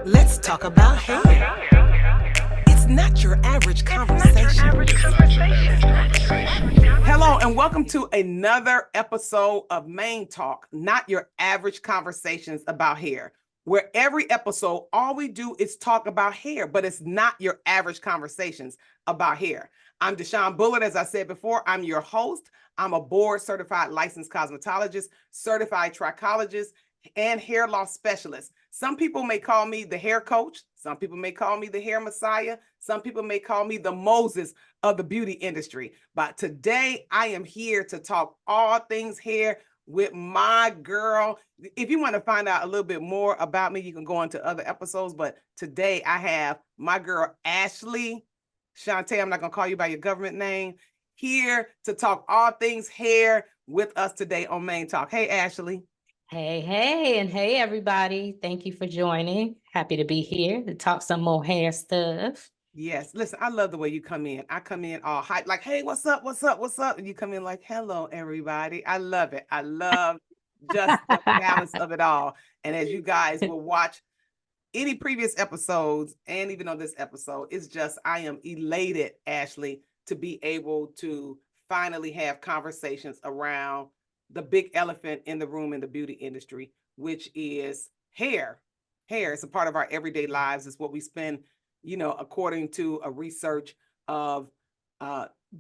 Let's talk about hair. It's not your average conversation. Hello, and welcome to another episode of Main Talk, not your average conversations about hair, where every episode, all we do is talk about hair, but it's not your average conversations about hair. I'm Deshawn Bullard. As I said before, I'm your host. I'm a board certified licensed cosmetologist, certified trichologist, and hair loss specialist. Some people may call me the hair coach. Some people may call me the hair messiah. Some people may call me the Moses of the beauty industry. But today I am here to talk all things hair with my girl. If you want to find out a little bit more about me, you can go into other episodes. But today I have my girl, Ashley. Shantae, I'm not going to call you by your government name. Here to talk all things hair with us today on Main Talk. Hey, Ashley. Hey, and hey, everybody. Thank you for joining. Happy to be here to talk some more hair stuff. Yes, listen, I love the way you come in. I come in all hype, like, hey, what's up? What's up? What's up? And you come in like, hello, everybody. I love it. I love just the balance of it all. And as you guys will watch any previous episodes, and even on this episode, it's just, I am elated, Ashley, to be able to finally have conversations around the big elephant in the room in the beauty industry, which is hair. Hair is a part of our everyday lives. It's what we spend, according to a research of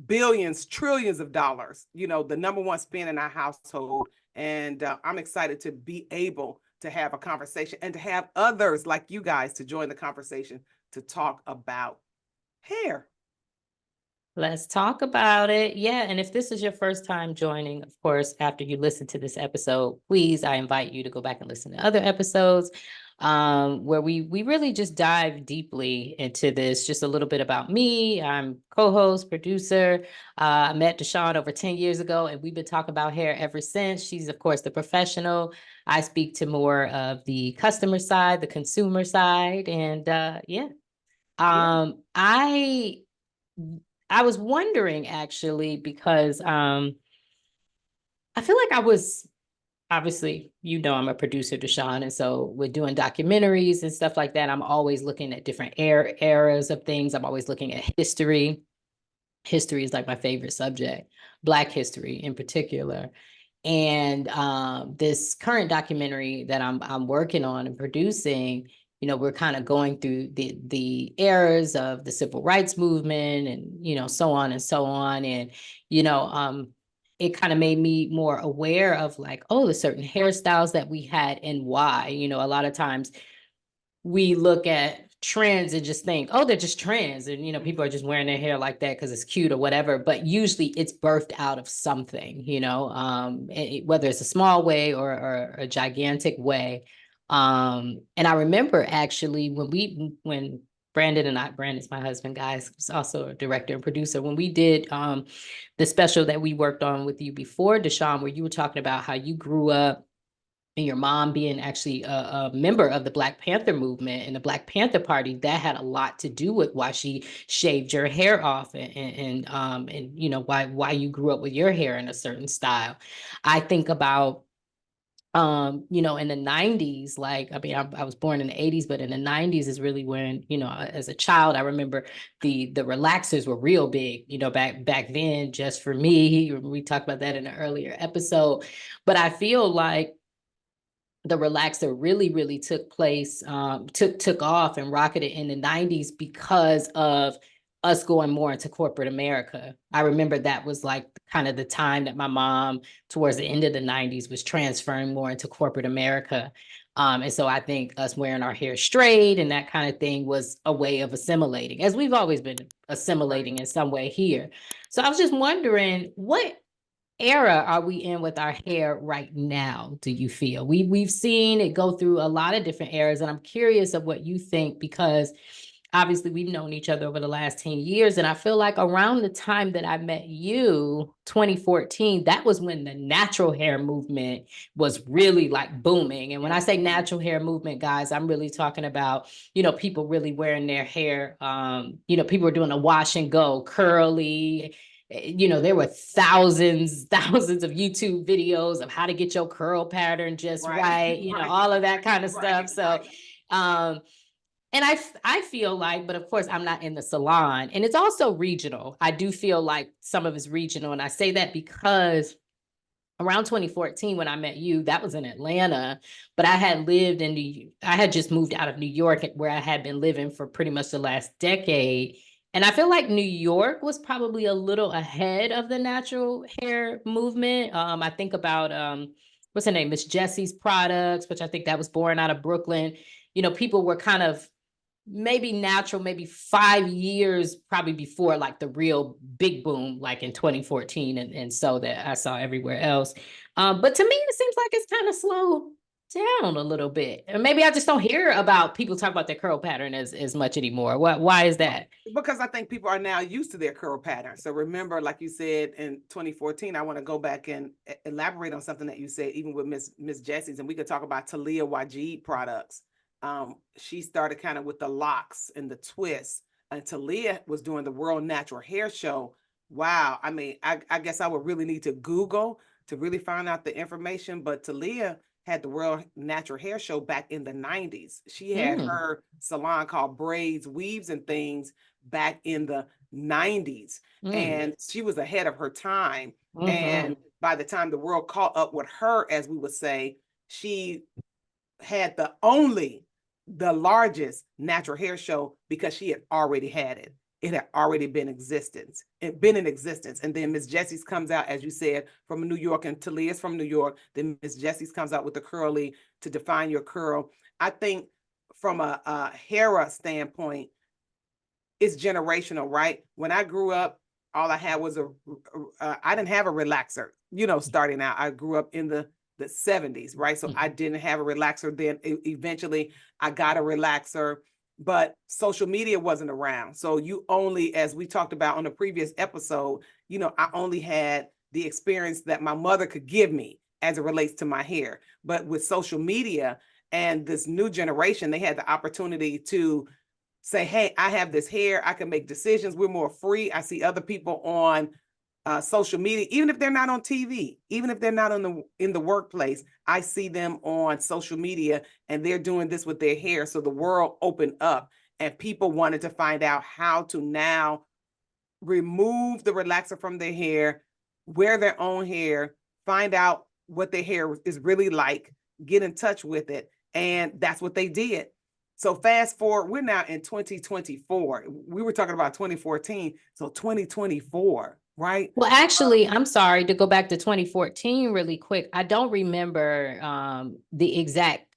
billions, trillions of dollars, the number one spend in our household. And I'm excited to be able to have a conversation and to have others like you guys to join the conversation to talk about hair. Let's talk about it. Yeah, and if this is your first time joining, of course, after you listen to this episode, please, I invite you to go back and listen to other episodes where we really just dive deeply into this. Just a little bit about me. I'm co-host, producer. I met Deshawn over 10 years ago, and we've been talking about hair ever since. She's, of course, the professional. I speak to more of the customer side, the consumer side, and I was wondering actually because I feel like I was obviously, I'm a producer, Deshawn, and so we're doing documentaries and stuff like that. I'm always looking at different eras of things. I'm always looking at history. History is like my favorite subject, Black history in particular. And this current documentary that I'm working on and producing, we're kind of going through the eras of the civil rights movement and, so on and so on. And, it kind of made me more aware of like, oh, the certain hairstyles that we had and why. A lot of times we look at trends and just think, oh, they're just trends. And, people are just wearing their hair like that because it's cute or whatever. But usually it's birthed out of something, whether it's a small way or a gigantic way. And I remember actually when Brandon's my husband, guys, who's also a director and producer, when we did the special that we worked on with you before, Deshawn, where you were talking about how you grew up and your mom being actually a member of the Black Panther movement and the Black Panther Party, that had a lot to do with why she shaved your hair off and why you grew up with your hair in a certain style. I think about in the 90s, I was born in the 80s, but in the 90s is really when, as a child, I remember the relaxers were real big, back then, just for me. We talked about that in an earlier episode, but I feel like the relaxer really took place, took off and rocketed in the 90s because of us going more into corporate America. I remember that was like kind of the time that my mom, towards the end of the 90s, was transferring more into corporate America. And so I think us wearing our hair straight and that kind of thing was a way of assimilating, as we've always been assimilating in some way here. So I was just wondering, what era are we in with our hair right now, do you feel? We've seen it go through a lot of different eras, and I'm curious of what you think, because obviously we've known each other over the last 10 years, and I feel like around the time that I met you, 2014, that was when the natural hair movement was really like booming. And when I say natural hair movement, guys, I'm really talking about, people really wearing their hair, people were doing a wash and go, curly. There were thousands of YouTube videos of how to get your curl pattern just right, all of that kind of stuff. So And I feel like, but of course I'm not in the salon, and it's also regional. I do feel like some of it's regional. And I say that because around 2014, when I met you, that was in Atlanta, but I had just moved out of New York, where I had been living for pretty much the last decade. And I feel like New York was probably a little ahead of the natural hair movement. I think about, what's her name? Miss Jessie's products, which I think that was born out of Brooklyn. You know, people were kind of maybe natural, maybe 5 years probably before like the real big boom, like in 2014, and so that I saw everywhere else. But to me, it seems like it's kind of slowed down a little bit. And maybe I just don't hear about people talk about their curl pattern as much anymore. Why is that? Because I think people are now used to their curl pattern. So remember, like you said in 2014, I want to go back and elaborate on something that you said, even with Miss Jessie's, and we could talk about Talia Wajid products. She started kind of with the locks and the twists, and Talia was doing the World Natural Hair Show. Wow. I mean, I guess I would really need to Google to really find out the information, but Talia had the World Natural Hair Show back in the 90s. She had her salon called Braids, Weaves, and Things back in the 90s. And she was ahead of her time. And by the time the world caught up with her, as we would say, she had the largest natural hair show because she had already had it. It had already been in existence. And then Miss Jessie's comes out, as you said, from New York, and Talia's from New York. Then Miss Jessie's comes out with the curly to define your curl. I think from a HERA standpoint, it's generational, right? When I grew up, all I had was I didn't have a relaxer, starting out. I grew up in the 70s, right? So I didn't have a relaxer then. Eventually I got a relaxer, but social media wasn't around. So you only, as we talked about on the previous episode, I only had the experience that my mother could give me as it relates to my hair. But with social media and this new generation, they had the opportunity to say, hey, I have this hair, I can make decisions. We're more free. I see other people on social media, even if they're not on TV, even if they're not in the workplace, I see them on social media and they're doing this with their hair. So the world opened up and people wanted to find out how to now remove the relaxer from their hair, wear their own hair, find out what their hair is really like, get in touch with it. And that's what they did. So fast forward, we're now in 2024. We were talking about 2014. So 2024. Right. Well, actually, I'm sorry to go back to 2014 really quick. I don't remember the exact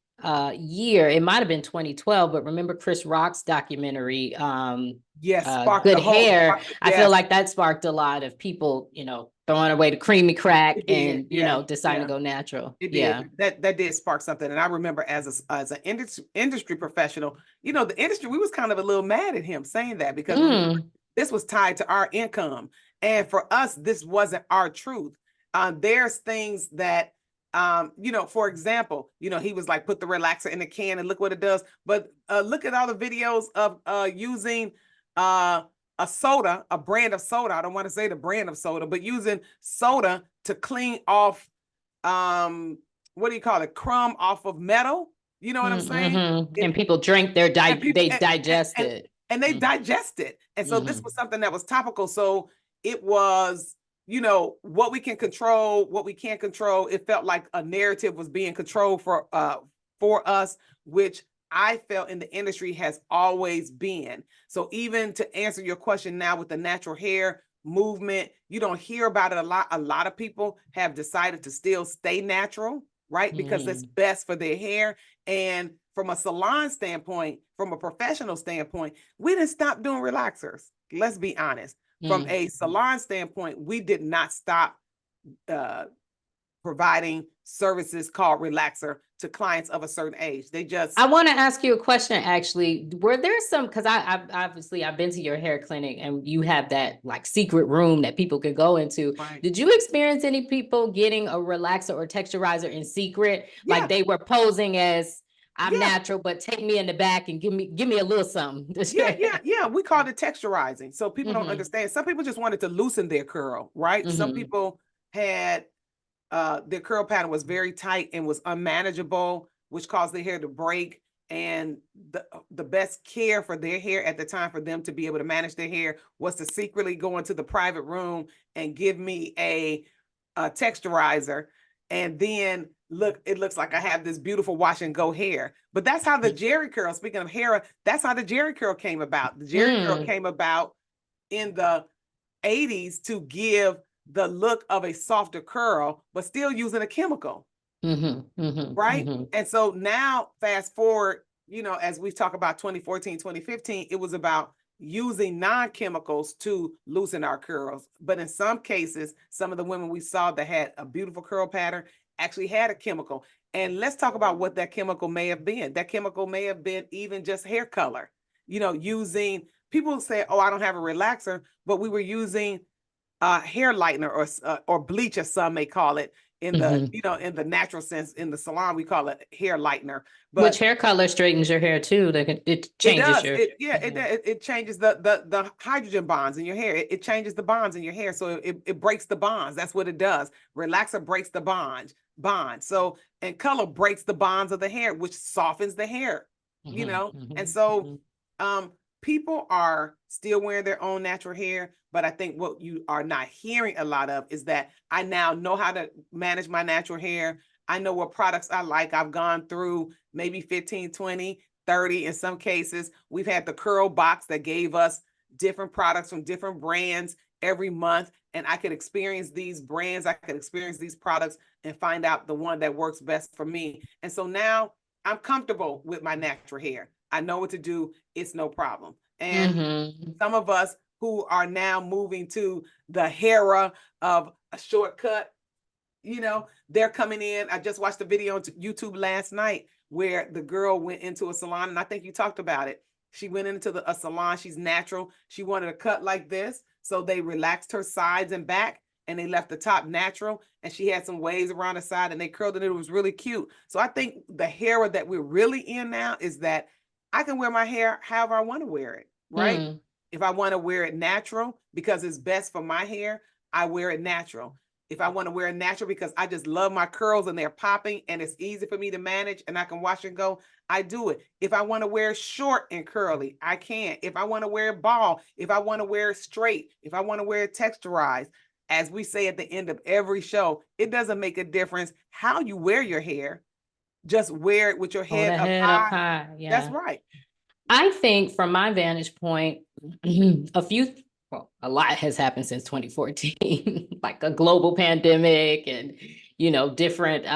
year. It might have been 2012, but remember Chris Rock's documentary, yes, Good Hair. I feel like that sparked a lot of people, throwing away the creamy crack and, deciding to go natural. It did. That did spark something. And I remember as an industry professional, the industry, we was kind of a little mad at him saying that because this was tied to our income. And for us, this wasn't our truth. There's things that, for example, he was like, put the relaxer in the can and look what it does. But look at all the videos of using a soda, a brand of soda. I don't want to say the brand of soda, but using soda to clean off, what do you call it? Crumb off of metal. You know what I'm saying? And people drink they digest it. And they digest it. And so this was something that was topical. So it was, what we can control, what we can't control. It felt like a narrative was being controlled for us, which I felt in the industry has always been. So even to answer your question now with the natural hair movement, you don't hear about it a lot. A lot of people have decided to still stay natural, right? Because it's best for their hair. And from a salon standpoint, from a professional standpoint, we didn't stop doing relaxers. Let's be honest. From a salon standpoint, we did not stop providing services called relaxer to clients of a certain age. I want to ask you a question, actually. Were there some, because I've been to your hair clinic and you have that like secret room that people could go into. Right. Did you experience any people getting a relaxer or texturizer in secret? Yeah. Like they were posing as, I'm natural, but take me in the back and give me a little something. Yeah. We call it texturizing. So people don't understand. Some people just wanted to loosen their curl, right? Some people had their curl pattern was very tight and was unmanageable, which caused their hair to break. and the best care for their hair at the time for them to be able to manage their hair was to secretly go into the private room and give me a texturizer, and then look, it looks like I have this beautiful wash and go hair. But that's how the Jerry curl, speaking of HERA, that's how the Jerry curl came about. The Jerry curl came about in the 80s to give the look of a softer curl, but still using a chemical. Right? And so now, fast forward, you know, as we talk about 2014, 2015, it was about using non-chemicals to loosen our curls. But in some cases, some of the women we saw that had a beautiful curl pattern actually had a chemical. And let's talk about what that chemical may have been. That chemical may have been even just hair color. You know, using, people say, oh, I don't have a relaxer, but we were using hair lightener or bleach, as some may call it, in the you know, in the natural sense. In the salon, we call it hair lightener. But which hair color straightens your hair too. It changes your it changes the hydrogen bonds in your hair. It changes the bonds in your hair, so it breaks the bonds. That's what it does. Relaxer breaks the bond. So, and color breaks the bonds of the hair, which softens the hair. You know, and so people are still wearing their own natural hair, but I think what you are not hearing a lot of is that I now know how to manage my natural hair. I know what products I like. I've gone through maybe 15, 20, 30 in some cases. We've had the curl box that gave us different products from different brands every month, and I could experience these brands, I could experience these products and find out the one that works best for me. And so now I'm comfortable with my natural hair. I know what to do. It's no problem. And some of us who are now moving to the HERA of a shortcut, you know, they're coming in. I just watched a video on YouTube last night where the girl went into a salon, and I think you talked about it. She went into a salon. She's natural. She wanted a cut like this. So they relaxed her sides and back, and they left the top natural, and she had some waves around the side, and they curled it. It was really cute. So I think the HERA that we're really in now is that I can wear my hair however I want to wear it, right? If I want to wear it natural because it's best for my hair, I wear it natural. If I want to wear it natural because I just love my curls and they're popping and it's easy for me to manage and I can wash and go, I do it. If I want to wear short and curly, I can. If I want to wear it bald, if I want to wear it straight, if I want to wear it texturized, as we say at the end of every show, it doesn't make a difference how you wear your hair. Just wear it with your head up high. Yeah. That's right. I think from my vantage point, a lot has happened since 2014, like a global pandemic and, you know, different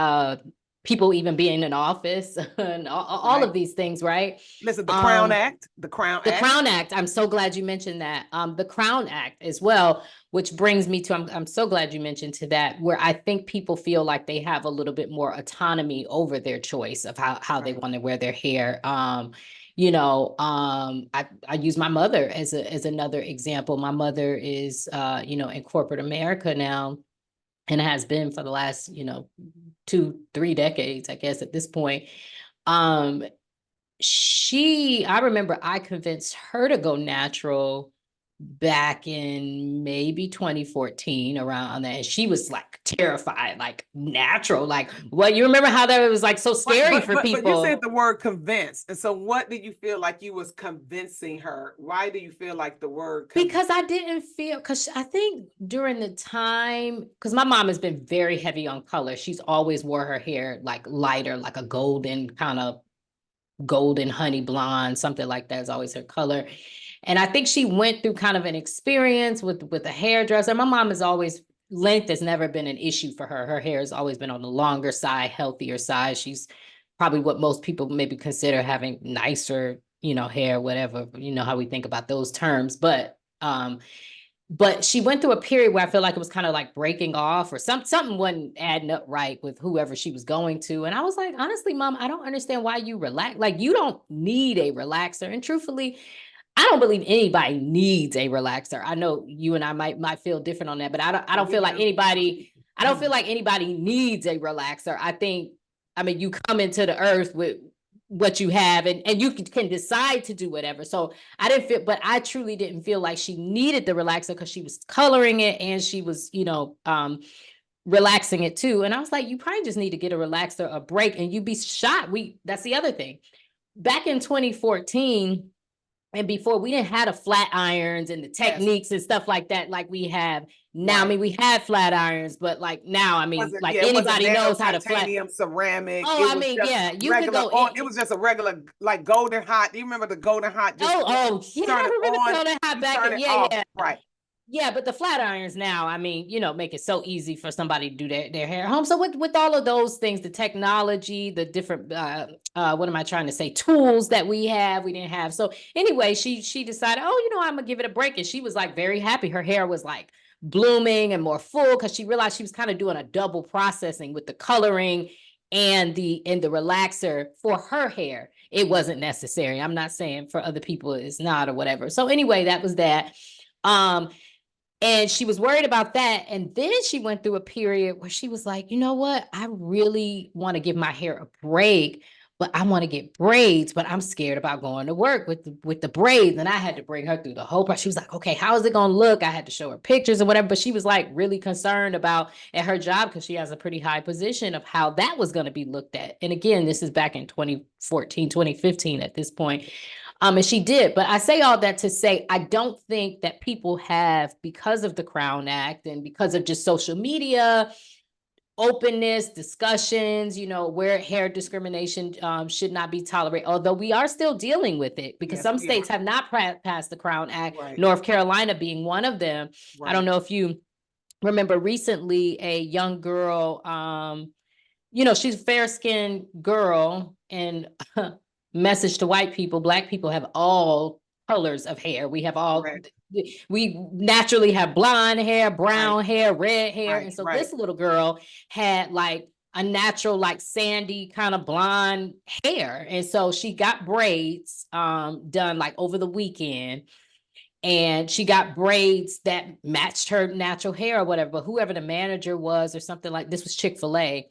people even being in office and all of these things, right? Listen, the Crown Act, the Crown Act. I'm so glad you mentioned that. The Crown Act as well, which brings me to, I'm so glad you mentioned to that, where I think people feel like they have a little bit more autonomy over their choice of how they want to wear their hair. You know, I use my mother as another example. My mother is, you know, in corporate America now, and has been for the last, you know, 2-3 decades, I guess, at this point. I remember I convinced her to go natural back in maybe 2014 around that. And she was like terrified, like natural, like, well, you remember how that was like so scary for people. But you said the word convince. And so what did you feel like you was convincing her? Why do you feel like the word Because I didn't feel, because I think during the time, because my mom has been very heavy on color. She's always wore her hair like lighter, like a golden honey blonde, something like that is always her color. And I think she went through kind of an experience with a hairdresser. My mom has always, length has never been an issue for her. Her hair has always been on the longer side, healthier side. She's probably what most people maybe consider having nicer, you know, hair, whatever, you know, how we think about those terms. But she went through a period where I feel like it was kind of like breaking off or something wasn't adding up right with whoever she was going to. And I was like, honestly, Mom, I don't understand why you relax. Like, you don't need a relaxer. And truthfully, I don't believe anybody needs a relaxer. I know you and I might feel different on that, but I don't feel like anybody needs a relaxer. I mean, you come into the earth with what you have and you can decide to do whatever. So I truly didn't feel like she needed the relaxer because she was coloring it and she was, you know, relaxing it too. And I was like, you probably just need to get a relaxer, a break, and you'd be shocked. That's the other thing. back in 2014 and before, we didn't have the flat irons and the techniques and stuff like that like we have now. I Right. mean, we had flat irons, but like now, I mean, Wasn't like yeah, it wasn't anybody nano knows how to flat. titanium ceramic. Oh, It I was mean, just yeah, you could regular go on. It was just a regular like golden hot. Do you remember the golden hot? Just yeah, turn it I remember on, throwing that hot you back turn in. it Yeah, off. yeah. Right. Yeah, but the flat irons now, I mean, make it so easy for somebody to do their hair at home. So with all of those things, the technology, the different what am I trying to say, tools that we didn't have. So anyway, she decided, oh, I'm gonna give it a break. And she was like very happy. Her hair was like blooming and more full because she realized she was kind of doing a double processing with the coloring and the relaxer for her hair. It wasn't necessary. I'm not saying for other people it's not or whatever. So anyway, that was that. And she was worried about that. And then she went through a period where she was like, you know what? I really want to give my hair a break, but I want to get braids, but I'm scared about going to work with the braids. And I had to bring her through the whole process. She was like, okay, how is it going to look? I had to show her pictures or whatever, but she was like really concerned about at her job because she has a pretty high position of how that was going to be looked at. And again, this is back in 2014, 2015 at this point. And she did, but I say all that to say, I don't think that people have, because of the Crown Act and because of just social media, openness, discussions, where hair discrimination should not be tolerated, although we are still dealing with it because Yes, some we states are. have not passed the Crown Act, Right. North Carolina being one of them. I don't Right. know if you remember recently a young girl, she's a fair-skinned girl, and message to white people, Black people have all colors of hair. We have all, Correct. we naturally have blonde hair, Right. brown hair, red hair. Right. And so Right. this little girl had like a natural, like sandy kind of blonde hair. And so she got braids done like over the weekend. And she got braids that matched her natural hair or whatever. But whoever the manager was or something, like this was Chick-fil-A,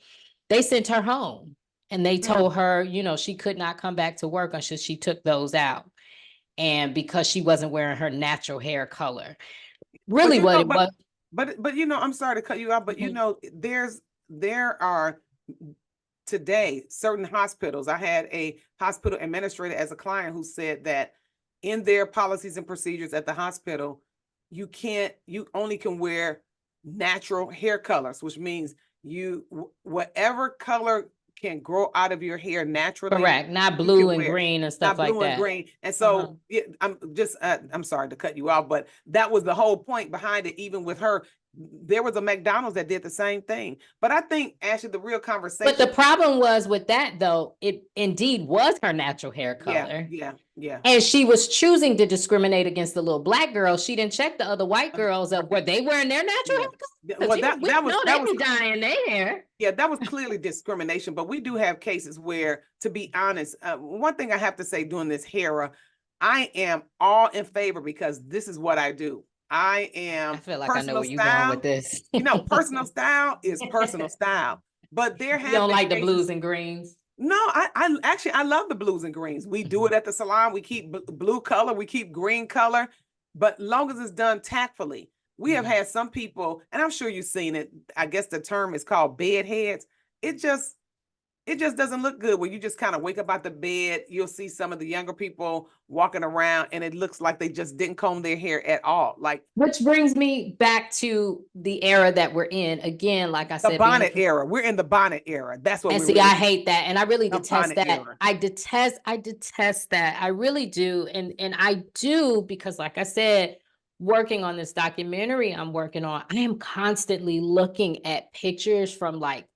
they sent her home and they told her, she could not come back to work until she took those out. And because she wasn't wearing her natural hair color. Really what it was. But I'm sorry to cut you off, but there are today certain hospitals. I had a hospital administrator as a client who said that in their policies and procedures at the hospital, you only can wear natural hair colors, which means whatever color can grow out of your hair naturally. Correct. Not blue and green and stuff like that. Not blue and green. And so I'm sorry to cut you off, but that was the whole point behind it. Even with her, there was a McDonald's that did the same thing. But I think actually the real conversation. But the problem was with that though, it indeed was her natural hair color. Yeah. And she was choosing to discriminate against the little Black girl. She didn't check the other white girls of were they wearing their natural hair color? Well, that was be dyeing their hair. Yeah, that was clearly discrimination. But we do have cases where, to be honest, one thing I have to say during this HERA, I am all in favor because this is what I do. I feel like I know where you're going with this. Personal style is personal style. But there have you don't like the blues and greens. No, I love the blues and greens. We do it at the salon. We keep blue color, we keep green color, but long as it's done tactfully. We have had some people, and I'm sure you've seen it. I guess the term is called bed heads. It just doesn't look good when you just kind of wake up out the bed. You'll see some of the younger people walking around and it looks like they just didn't comb their hair at all. Which brings me back to the era that we're in. Again, like I said, the bonnet era. We're in the bonnet era. That's what. And see, I hate that, and I really detest that. Era. I detest that. I really do, and I do because, like I said, working on this documentary I'm working on, I am constantly looking at pictures from like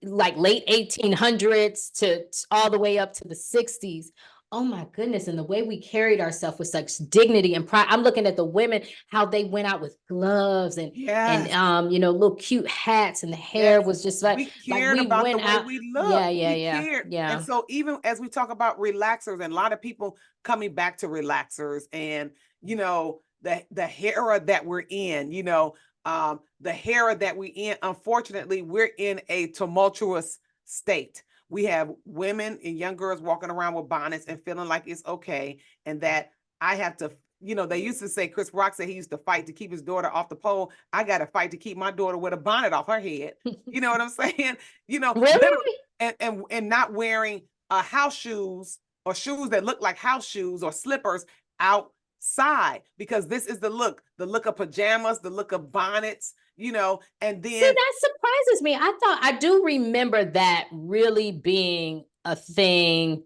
late 1800s to all the way up to the 60s. Oh my goodness. And the way we carried ourselves with such dignity and pride. I'm looking at the women, how they went out with gloves and little cute hats, and the hair was just like we cared about the way we looked. Yeah. And so even as we talk about relaxers, and a lot of people coming back to relaxers, and the HERA that we're in, the HERA that we're in, unfortunately, we're in a tumultuous state. We have women and young girls walking around with bonnets and feeling like it's okay. And that I have to, they used to say, Chris Rock said he used to fight to keep his daughter off the pole. I got to fight to keep my daughter with a bonnet off her head. You know what I'm saying? Really? And not wearing house shoes or shoes that look like house shoes or slippers outside, because this is the look of pajamas, the look of bonnets, and See, then that surprises me. I do remember that really being a thing.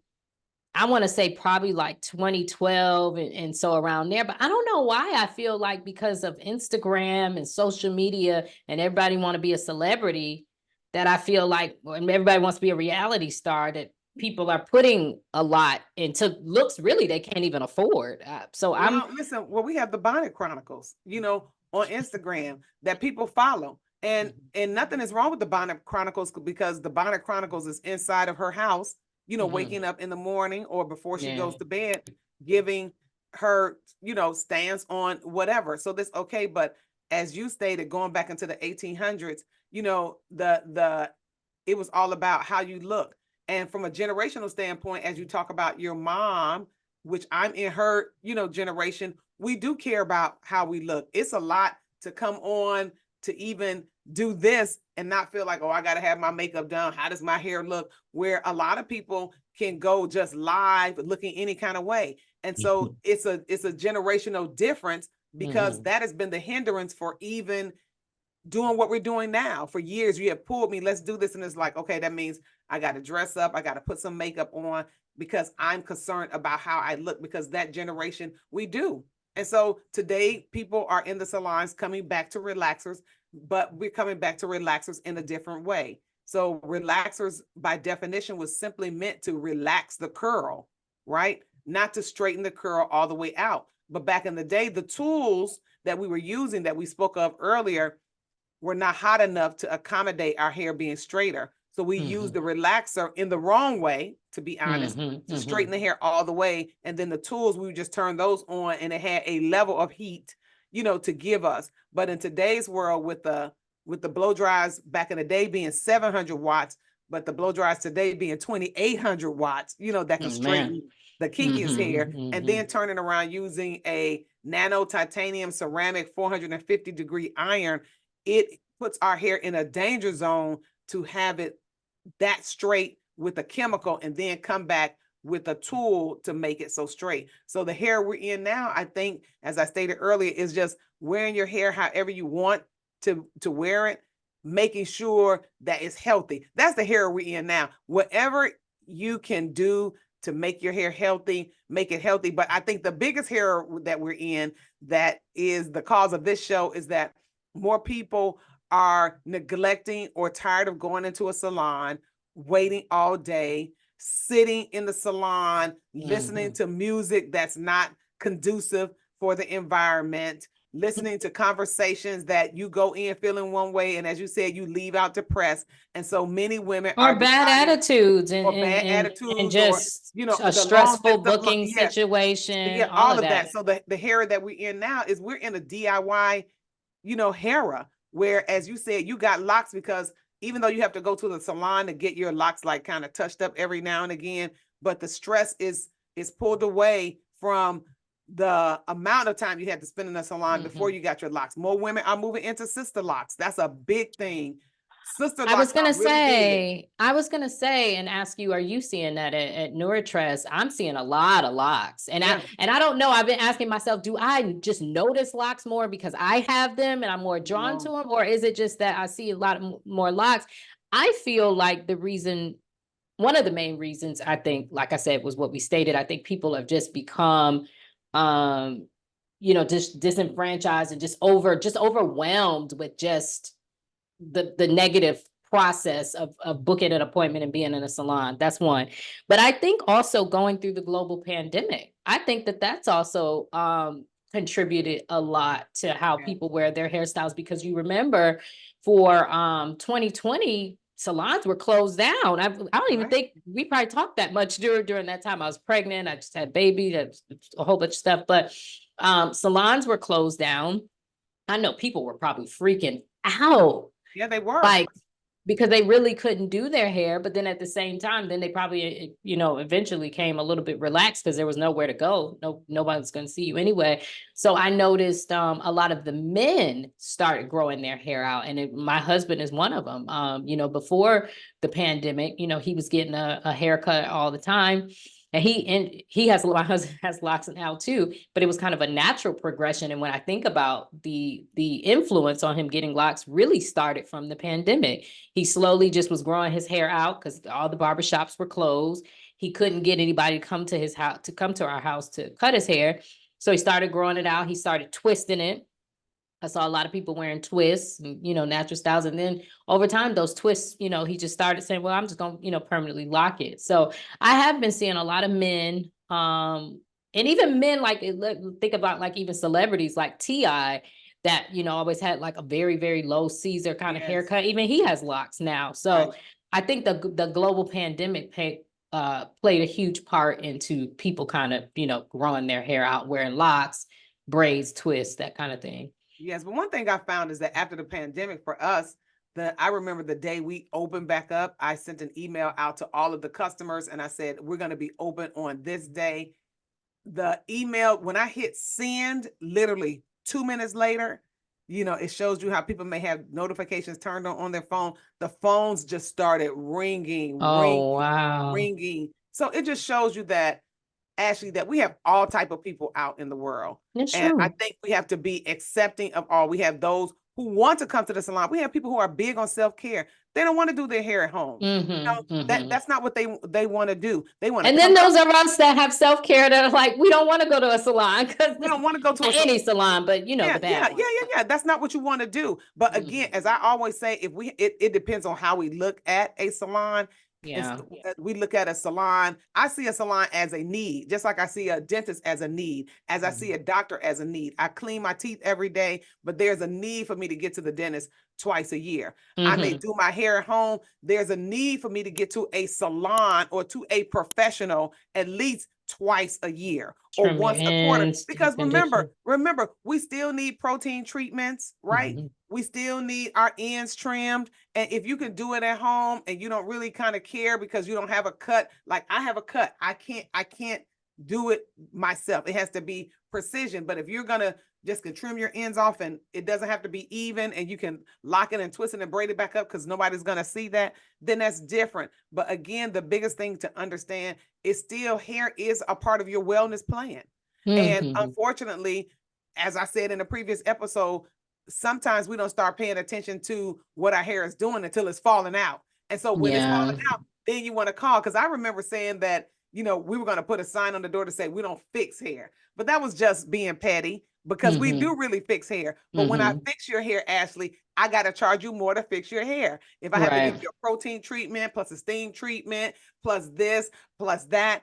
I want to say probably like 2012 and so around there, but I don't know why. I feel like because of Instagram and social media and everybody want to be a celebrity, that I feel like when everybody wants to be a reality star, that people are putting a lot into looks really they can't even afford. listen, we have the Bonnet Chronicles, on Instagram that people follow. And nothing is wrong with the Bonnet Chronicles, because the Bonnet Chronicles is inside of her house, waking up in the morning or before she goes to bed, giving her, stance on whatever. So this okay, but as you stated, going back into the 1800s, it was all about how you look. And from a generational standpoint, as you talk about your mom, which I'm in her, generation, we do care about how we look. It's a lot to come on to even do this and not feel like, oh, I got to have my makeup done. How does my hair look? Where a lot of people can go just live looking any kind of way. And so it's a generational difference, because that has been the hindrance for even doing what we're doing now. For years, you have pulled me, let's do this. And it's like, okay, that means I got to dress up. I got to put some makeup on, because I'm concerned about how I look, because that generation, we do. And so today people are in the salons coming back to relaxers, but we're coming back to relaxers in a different way. So relaxers by definition was simply meant to relax the curl, right? Not to straighten the curl all the way out. But back in the day, the tools that we were using that we spoke of earlier were not hot enough to accommodate our hair being straighter. So we used the relaxer in the wrong way, to be honest, to straighten the hair all the way. And then the tools, we would just turn those on, and it had a level of heat, to give us. But in today's world, with the blow dries back in the day being 700 watts, but the blow dries today being 2,800 watts, that can straighten the kinkiest hair. And then turning around using a nano titanium ceramic 450-degree iron, it puts our hair in a danger zone to have it that straight with a chemical and then come back with a tool to make it so straight. So the hair we're in now, I think, as I stated earlier, is just wearing your hair however you want to wear it, making sure that it's healthy. That's the hair we're in now. Whatever you can do to make your hair healthy, make it healthy. But I think the biggest hair that we're in, that is the cause of this show, is that more people are neglecting or tired of going into a salon, waiting all day, sitting in the salon, listening to music that's not conducive for the environment, listening to conversations that you go in feeling one way, and as you said, you leave out depressed. And so many women or bad attitudes and just a stressful booking situation, all all of of that. that. So the hair that we're in now is we're in a DIY, HERA, where, as you said, you got locks, because even though you have to go to the salon to get your locks like kind of touched up every now and again, but the stress is pulled away from the amount of time you had to spend in the salon before you got your locks. More women are moving into sister locks. That's a big thing. Sister locks I was gonna say, and ask you, are you seeing that at Nuratress? I'm seeing a lot of locks, and Yeah. I don't know. I've been asking myself, do I just notice locks more because I have them and I'm more drawn to them, or is it just that I see a lot more locks? I feel like one of the main reasons, I think, like I said, was what we stated. I think people have just become, just disenfranchised and just overwhelmed with just the negative process of booking an appointment and being in a salon. That's one. But I think also going through the global pandemic, I think that's also contributed a lot to how people wear their hairstyles, because you remember for 2020, salons were closed down. I don't even think we probably talked that much during that time. I was pregnant, I just had baby, a whole bunch of stuff, but salons were closed down. I know people were probably freaking out. Yeah, they were. Like, because they really couldn't do their hair. But then at the same time, then they probably, eventually came a little bit relaxed because there was nowhere to go. Nobody's going to see you anyway. So I noticed a lot of the men started growing their hair out, and my husband is one of them. Before the pandemic, he was getting a haircut all the time. And my husband has locks now too, but it was kind of a natural progression. And when I think about the influence on him getting locks really started from the pandemic. He slowly just was growing his hair out because all the barbershops were closed. He couldn't get anybody to come to his house, to come to our house to cut his hair. So he started growing it out. He started twisting it. I saw a lot of people wearing twists and, natural styles. And then over time, those twists, he just started saying, well, I'm just going to, permanently lock it. So I have been seeing a lot of men, and even men, like, think about like even celebrities like T.I. that, always had like a very, very low Caesar kind of haircut. Even he has locks now. So Right. I think the global pandemic played a huge part into people kind of, growing their hair out, wearing locks, braids, twists, that kind of thing. Yes, but one thing I found is that after the pandemic for us, I remember the day we opened back up, I sent an email out to all of the customers and I said, we're going to be open on this day. The email, when I hit send, literally 2 minutes later, it shows you how people may have notifications turned on their phone. The phones just started ringing, Oh, wow. ringing. So it just shows you that, Ashley, that we have all type of people out in the world. That's And true. I think we have to be accepting of all. We have those who want to come to the salon. We have people who are big on self-care. They don't want to do their hair at home. That's not what they want to do. They want to And then those are us that have self-care that are like, we don't want to go to a salon because we don't want to go to any salon, but the bad one. Yeah. That's not what you want to do. But again, as I always say, it depends on how we look at a salon. Yeah. We look at a salon. I see a salon as a need, just like I see a dentist as a need, as I see a doctor as a need. I clean my teeth every day, but there's a need for me to get to the dentist twice a year. I may do my hair at home. There's a need for me to get to a salon or to a professional at least twice a year or once a quarter. Because remember, we still need protein treatments, right? We still need our ends trimmed. And if you can do it at home and you don't really kind of care because you don't have a cut, like I have a cut, I can't do it myself. It has to be precision. But if you're going to just can trim your ends off and it doesn't have to be even and you can lock it and twist it and braid it back up because nobody's going to see that, then that's different. But again, the biggest thing to understand is still hair is a part of your wellness plan. And unfortunately, as I said in a previous episode, sometimes we don't start paying attention to what our hair is doing until it's falling out. And so when it's falling out, then you want to call. Because I remember saying that, we were going to put a sign on the door to say we don't fix hair. But that was just being petty because we do really fix hair. But when I fix your hair, Ashley, I got to charge you more to fix your hair. If I have to give you a protein treatment plus a steam treatment plus this plus that,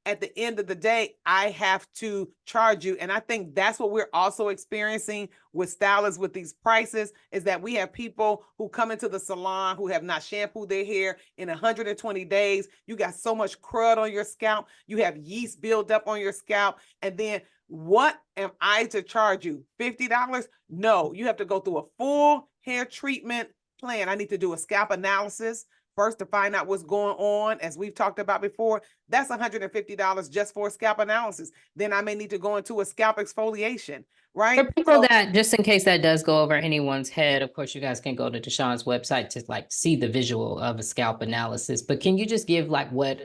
at the end of the day, I have to charge you. And I think that's what we're also experiencing with stylists with these prices is that we have people who come into the salon who have not shampooed their hair in 120 days. You got so much crud on your scalp. You have yeast build up on your scalp. And then what am I to charge you? $50? No, you have to go through a full hair treatment plan. I need to do a scalp analysis first to find out what's going on, as we've talked about before. That's $150 just for a scalp analysis. Then I may need to go into a scalp exfoliation, right? For people that, just in case that does go over anyone's head, of course, you guys can go to Deshawn's website to like see the visual of a scalp analysis. But can you just give like what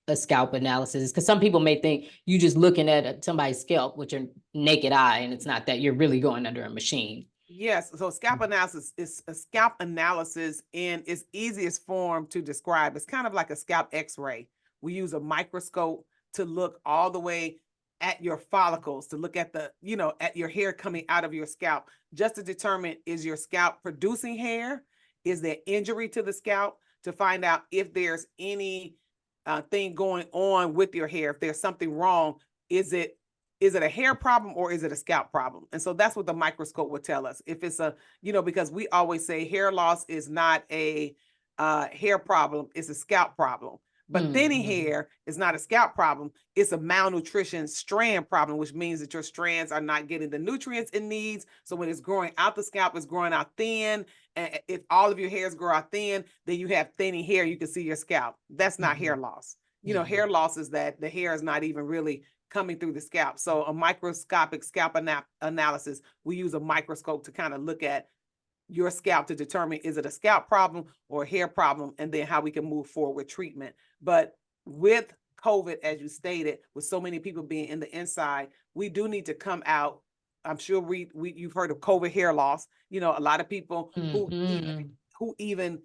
a scalp analysis is? Because some people may think you just looking at somebody's scalp with your naked eye, and it's not that. You're really going under a machine. Yes. So scalp analysis is a scalp analysis in its easiest form to describe. It's kind of like a scalp x-ray. We use a microscope to look all the way at your follicles, to look at at your hair coming out of your scalp, just to determine, is your scalp producing hair? Is there injury to the scalp? To find out if there's any thing going on with your hair, if there's something wrong, is it a hair problem or is it a scalp problem? And so that's what the microscope will tell us. If it's because we always say hair loss is not a hair problem, it's a scalp problem. But thinning hair is not a scalp problem. It's a malnutrition strand problem, which means that your strands are not getting the nutrients it needs. So when it's growing out the scalp, it's growing out thin. And if all of your hairs grow out thin, then you have thinning hair. You can see your scalp. That's not hair loss. You know, hair loss is that the hair is not even really coming through the scalp. So a microscopic scalp analysis, we use a microscope to kind of look at your scalp to determine, is it a scalp problem or a hair problem, and then how we can move forward with treatment. But with COVID, as you stated, with so many people being in the inside, we do need to come out. I'm sure you've heard of COVID hair loss. You know, a lot of people who even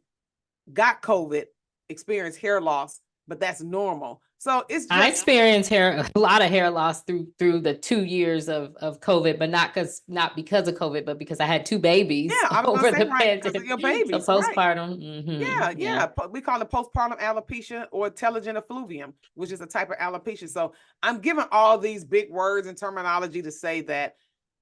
got COVID experience hair loss, but that's normal. So it's I just, experienced a lot of hair loss through the 2 years of COVID, but not because of COVID, but because I had two babies yeah, I was over gonna say, the right, because of pandemic. your So babies, right? postpartum. Yeah. We call it postpartum alopecia or telogen effluvium, which is a type of alopecia. So I'm giving all these big words and terminology to say that,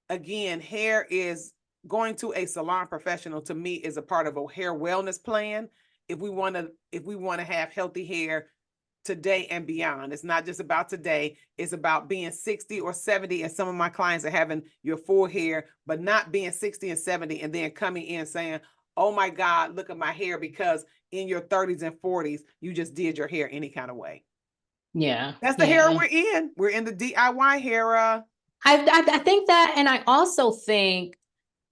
again, hair is going to a salon professional, to me, is a part of a hair wellness plan. If we want to have healthy hair today and beyond. It's not just about today. It's about being 60 or 70. And some of my clients are having your full hair, but not being 60 and 70 and then coming in saying, oh my God, look at my hair, because in your 30s and 40s, you just did your hair any kind of way. Yeah. That's the hair we're in. We're in the DIY HERA. I think that, and I also think,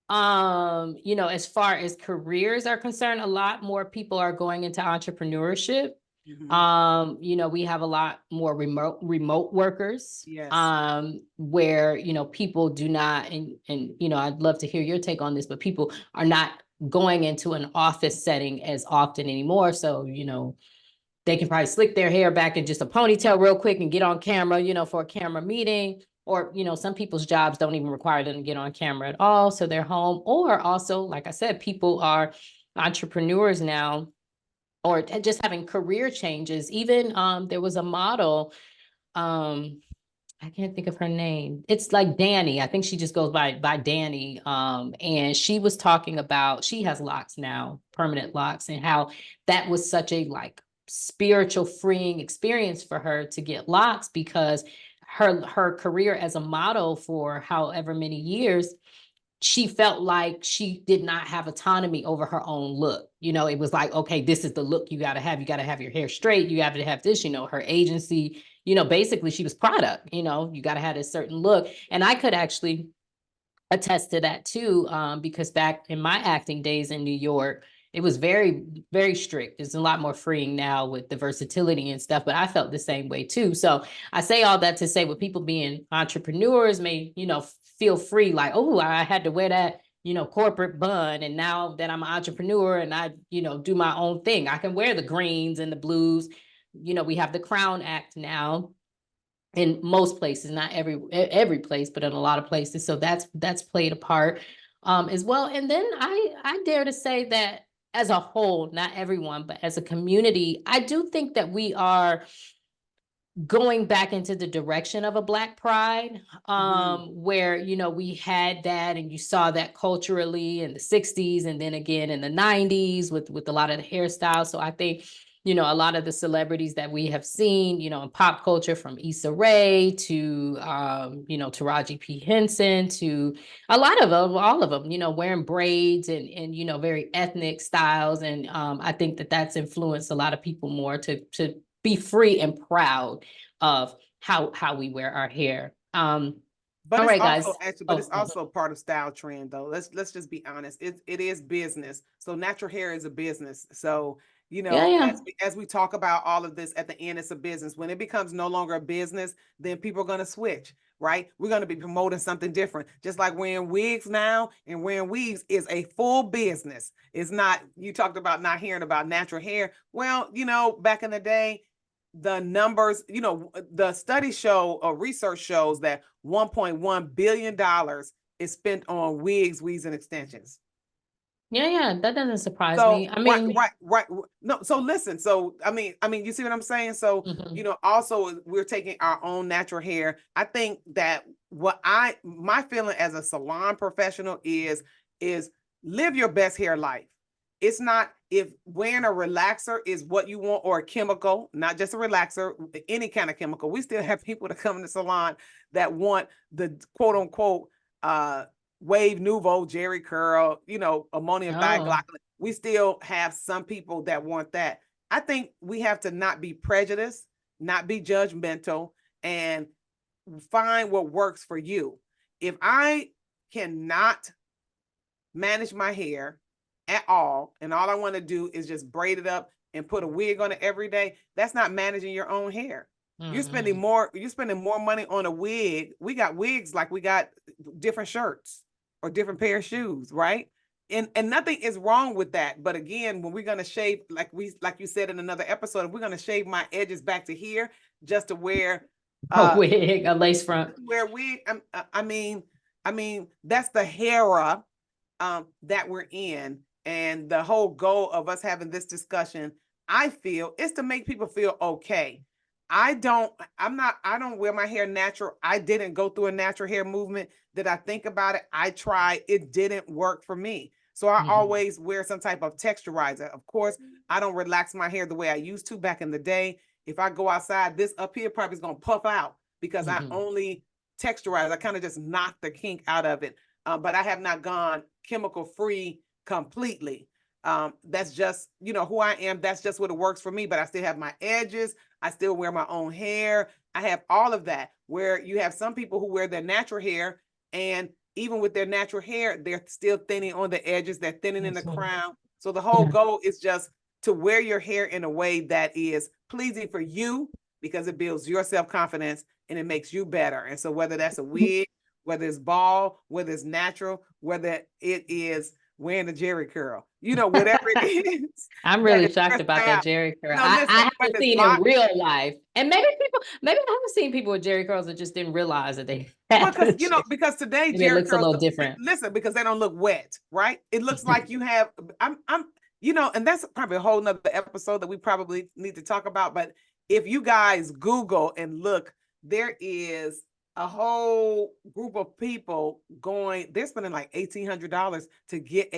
you know, as far as careers are concerned, a lot more people are going into entrepreneurship. You know, we have a lot more remote workers. Yes. Where, you know, people do not, and you know, I'd love to hear your take on this, but people are not going into an office setting as often anymore. So, you know, they can probably slick their hair back in just a ponytail real quick and get on camera, you know, for a camera meeting. Or, you know, some people's jobs don't even require them to get on camera at all. So they're home. Or also, like I said, people are entrepreneurs now, or just having career changes. Even there was a model, I can't think of her name. It's like Danny. I think she just goes by Danny. And she was talking about, she has locks now, permanent locks, and how that was such a like spiritual freeing experience for her to get locks, because her career as a model for however many years, she felt like she did not have autonomy over her own look. You know, it was like, okay, this is the look you got to have. You got to have your hair straight. You have to have this, you know, her agency, you know, basically she was product, you know, you got to have a certain look. And I could actually attest to that too, because back in my acting days in New York, it was very, very strict. It's a lot more freeing now with the versatility and stuff, but I felt the same way too. So I say all that to say, with people being entrepreneurs may, you know, feel free, like, oh, I had to wear that, you know, corporate bun. And now that I'm an entrepreneur and I, you know, do my own thing, I can wear the greens and the blues. You know, we have the Crown Act now in most places, not every place, but in a lot of places. So that's played a part as well. And then I dare to say that as a whole, not everyone, but as a community, I do think that we are going back into the direction of a Black Pride, where, you know, we had that, and you saw that culturally in the 60s, and then again in the 90s with a lot of the hairstyles. So I think, you know, a lot of the celebrities that we have seen, you know, in pop culture, from Issa Rae to, you know, Taraji P. Henson, to a lot of them, all of them, you know, wearing braids and, you know, very ethnic styles. And I think that that's influenced a lot of people more to be free and proud of how we wear our hair. But all it's right, guys. also actually, but it's also part of style trend, though. Let's just be honest. It is business. So natural hair is a business. So, you know, Yeah. as we talk about all of this, at the end, it's a business. When it becomes no longer a business, then people are going to switch, right? We're going to be promoting something different. Just like wearing wigs now, and wearing weaves is a full business. It's not, you talked about not hearing about natural hair. Well, you know, back in the day, the numbers, you know, the studies show, or research shows, that $1.1 billion is spent on wigs, weaves, and extensions. Yeah, that doesn't surprise So me. I mean, right. No, so listen. So I mean, you see what I'm saying? So you know, also we're taking our own natural hair. I think that my feeling as a salon professional is live your best hair life. it's not, if wearing a relaxer is what you want, or a chemical, not just a relaxer, any kind of chemical. We still have people that come in the salon that want the quote unquote wave nouveau, Jerry curl, ammonium thioglycolate. We still have some people that want that. I think we have to not be prejudiced, not be judgmental, and find what works for you. If I cannot manage my hair at all, and all I want to do is just braid it up and put a wig on it every day, that's not managing your own hair. You're spending more money on a wig. We got wigs like we got different shirts or different pair of shoes, right? And nothing is wrong with that. But again, when we're gonna shave, like you said in another episode, if we're gonna shave my edges back to here just to wear a wig, a lace front, wear wig. I mean, that's the HERA that we're in, and the whole goal of us having this discussion, I feel, is to make people feel okay. I don't wear my hair natural. I didn't go through a natural hair movement. Did I think about it? I tried. It didn't work for me. So I always wear some type of texturizer. Of course, I don't relax my hair the way I used to back in the day. If I go outside, this up here probably is going to puff out because I only texturize. I kind of just knock the kink out of it. But I have not gone chemical free completely. That's just, who I am. That's just what it works for me. But I still have my edges. I still wear my own hair. I have all of that, where you have some people who wear their natural hair, and even with their natural hair, they're still thinning on the edges. They're thinning in the crown. So the whole goal is just to wear your hair in a way that is pleasing for you, because it builds your self-confidence and it makes you better. And so whether that's a wig, whether it's bald, whether it's natural, whether it is wearing the Jerry curl, whatever it is. I'm really shocked about that Jerry curl. No, I haven't seen locked in real life. And maybe I haven't seen people with Jerry curls that just didn't realize that they had because today it Jerry looks curls a little different. Listen, because they don't look wet, right? It looks like you have, and that's probably a whole nother episode that we probably need to talk about. But if you guys Google and look, there is a whole group of people they're spending like $1,800 to get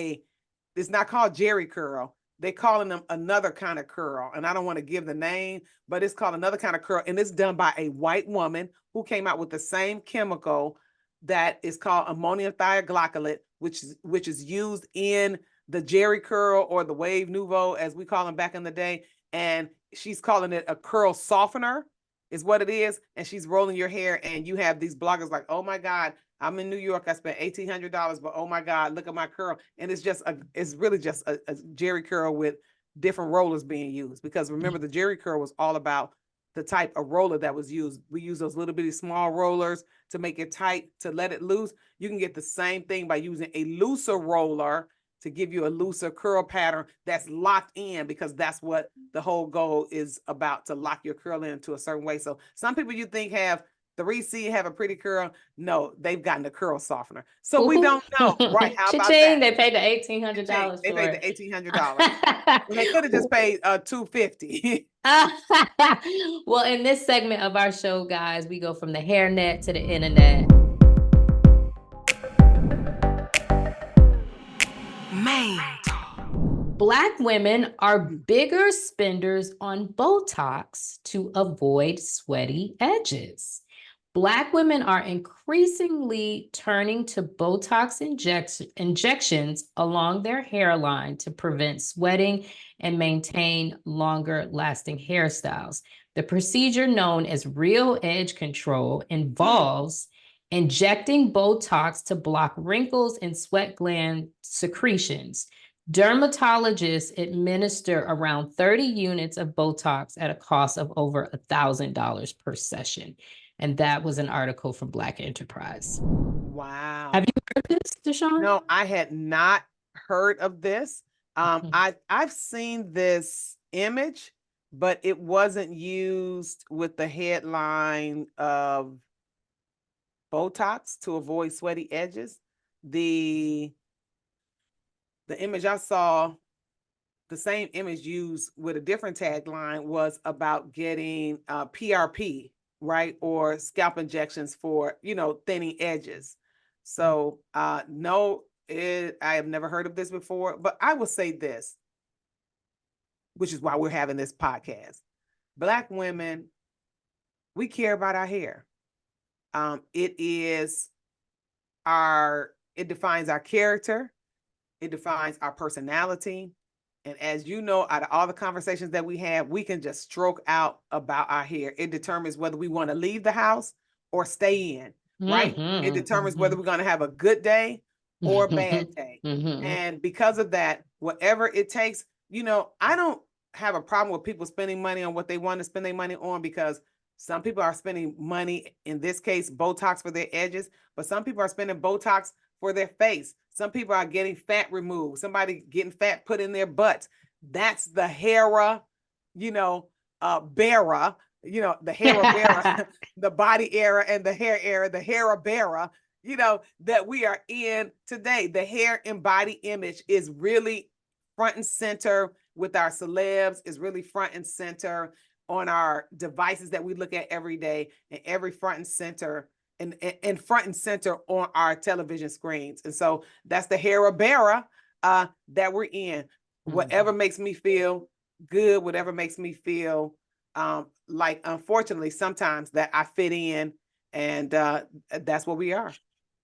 it's not called Jerry curl. They're calling them another kind of curl. And I don't want to give the name, but it's called another kind of curl. And it's done by a white woman who came out with the same chemical that is called ammonium thioglycolate, which is used in the Jerry curl or the wave nouveau, as we call them back in the day. And she's calling it a curl softener is what it is. And she's rolling your hair, and you have these bloggers like, oh my God, I'm in New York. I spent $1,800, but oh my God, look at my curl. And it's really just a Jerry curl with different rollers being used. Because remember, the Jerry curl was all about the type of roller that was used. We use those little bitty small rollers to make it tight, to let it loose. You can get the same thing by using a looser roller to give you a looser curl pattern that's locked in, because that's what the whole goal is about, to lock your curl into a certain way. So some people you think have 3C, have a pretty curl. No, they've gotten a curl softener. So we don't know. Right. How about that? They paid the $1,800 They for paid it. the $1,800. They could have just paid $250. Well, in this segment of our show, guys, we go from the hairnet to the internet. Man. Black women are bigger spenders on Botox to avoid sweaty edges. Black women are increasingly turning to Botox injections along their hairline to prevent sweating and maintain longer lasting hairstyles. The procedure, known as real edge control, involves injecting Botox to block wrinkles and sweat gland secretions. Dermatologists administer around 30 units of Botox at a cost of over $1,000 per session. And that was an article from Black Enterprise. Wow. Have you heard this, Deshawn? No, I had not heard of this. I've seen this image, but it wasn't used with the headline of Botox to avoid sweaty edges. The image I saw, the same image used with a different tagline, was about getting PRP, right? Or scalp injections for, thinning edges. So no, I have never heard of this before, but I will say this, which is why we're having this podcast. Black women, we care about our hair. It defines our character. It defines our personality. And as you know, out of all the conversations that we have, we can just stroke out about our hair. It determines whether we want to leave the house or stay in, right? It determines whether we're going to have a good day or a bad day. And because of that, whatever it takes, I don't have a problem with people spending money on what they want to spend their money on, because some people are spending money, in this case, Botox for their edges, but some people are spending Botox for their face. Some people are getting fat removed. Somebody getting fat put in their butts. That's the HERA, bearer, the HERA bearer, the body era and the hair era, the HERA bearer, that we are in today. The hair and body image is really front and center with our celebs, is really front and center on our devices that we look at every day, and every front and center and front and center on our television screens. And so that's the HERA bearer that we're in. Whatever makes me feel good, whatever makes me feel like, unfortunately, sometimes that I fit in, and that's what we are.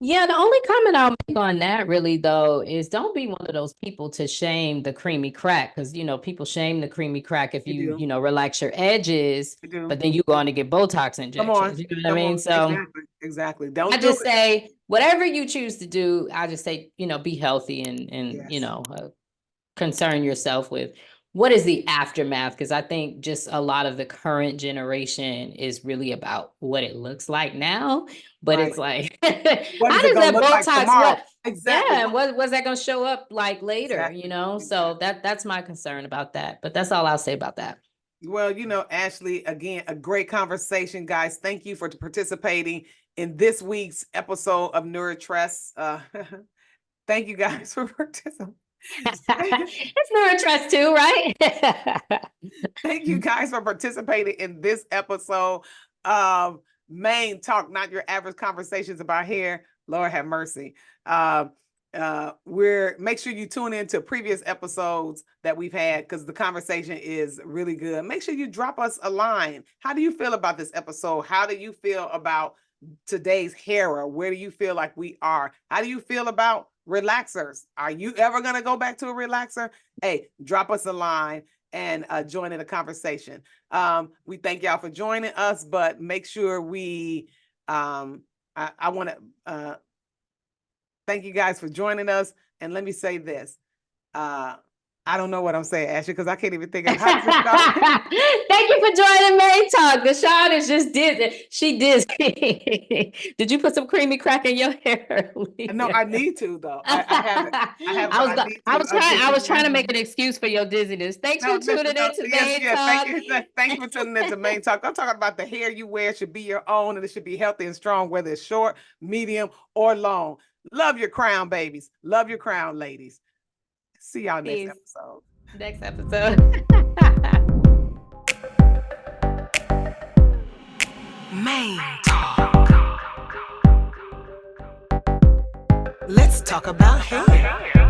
Yeah, the only comment I'll make on that really, though, is don't be one of those people to shame the creamy crack, because, people shame the creamy crack if you relax your edges, but then you go on to get Botox injections. You know what I mean? So exactly. I just say, whatever you choose to do, I just say, be healthy and concern yourself with what is the aftermath, because I think just a lot of the current generation is really about what it looks like now, but it's like, how does that Botox like exactly? Yeah, what's that gonna show up like later? So that's my concern about that. But that's all I'll say about that. Well, Ashley, again, a great conversation, guys. Thank you for participating in this week's episode of NeuroTrust. Thank you guys for participating. It's NeuroTrust too, right? Thank you guys for participating in this episode of Main Talk, Not Your Average Conversations About Hair. Lord have mercy. Make sure you tune in to previous episodes that we've had, because the conversation is really good. Make sure you drop us a line. How do you feel about this episode? How do you feel about today's HERA? Where do you feel like we are? How do you feel about relaxers? Are you ever going to go back to a relaxer? Hey, drop us a line and join in the conversation. We thank y'all for joining us, but make sure I want to thank you guys for joining us. And let me say this. I don't know what I'm saying, Ashley, because I can't even think of how to start. Thank you for joining Main Talk. Deshawn is just dizzy. She dizzy. Did you put some creamy crack in your hair? No, I need to though. I haven't. I was trying to make an excuse for your dizziness. Thanks for tuning in to Main Talk. Thank you for tuning in to Main Talk. I'm talking about the hair you wear should be your own, and it should be healthy and strong, whether it's short, medium, or long. Love your crown, babies. Love your crown, ladies. See y'all next episode. Next episode. Main Talk. Let's talk about hair.